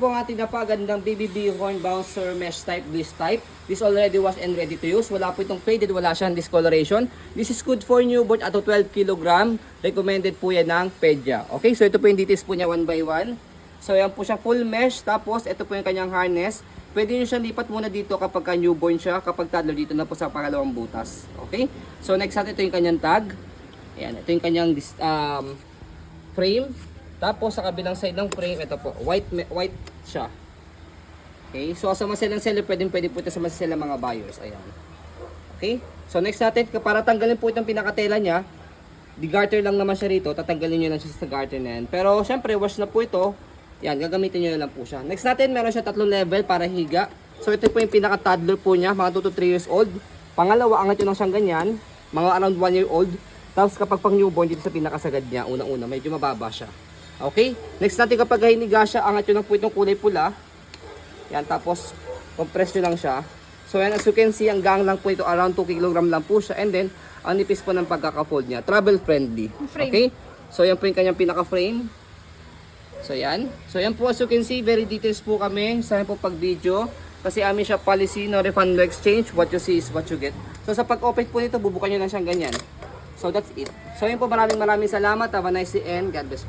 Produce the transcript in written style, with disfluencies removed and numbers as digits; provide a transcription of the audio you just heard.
Po ang ating napagandang BBB horn bouncer mesh type bliss type. This already washed and ready to use. Wala po itong faded, wala siyang discoloration. This is good for newborn at 12 kg. Recommended po yan ng pedya. Okay, so ito po yung details po niya one by one. So yan po siya full mesh. Tapos ito po yung kanyang harness. Pwede nyo siyang lipat muna dito kapag newborn siya. Kapag toddler dito na po sa pangalawang butas. Okay, so next natin ito yung kanyang tag. Ayan, ito yung kanyang frame. Tapos sa kabilang side ng frame, ito po, white siya. Okay, so sa maselang seller, pwede po ito sa maselang mga buyers. Ayan. Okay, so next natin, para tanggalin po itong pinakatela niya, di-garter lang naman siya rito, tatanggalin nyo lang siya sa garter na yan. Pero syempre, wash na po ito, yan, gagamitin nyo lang po siya. Next natin, meron siya 3 level para higa. So ito po yung pinaka-toddler po niya, mga 2 to 3 years old. Pangalawa, angat yun lang siyang ganyan, mga around 1 year old. Tapos kapag pang newborn, dito sa pinakasagad niya, unang-una, medyo mababa siya. Okay? Next natin kapag hiniga siya, angat yun lang po itong kulay pula. Yan, tapos compress nyo lang siya. So yan, as you can see, ang gang lang po ito, around 2 kg lang po siya. And then, ang nipis po ng pagkaka-fold niya. Travel friendly. Okay? So yan po yung kanyang pinaka-frame. So yan. So yan po, as you can see, very details po kami sa po pag-video. Kasi amin siya policy, no refund, no exchange. What you see is what you get. So sa pag-open po nito, bubukan nyo lang siyang ganyan. So that's it. So yun po, maraming salamat. Have a nice day and God bless po.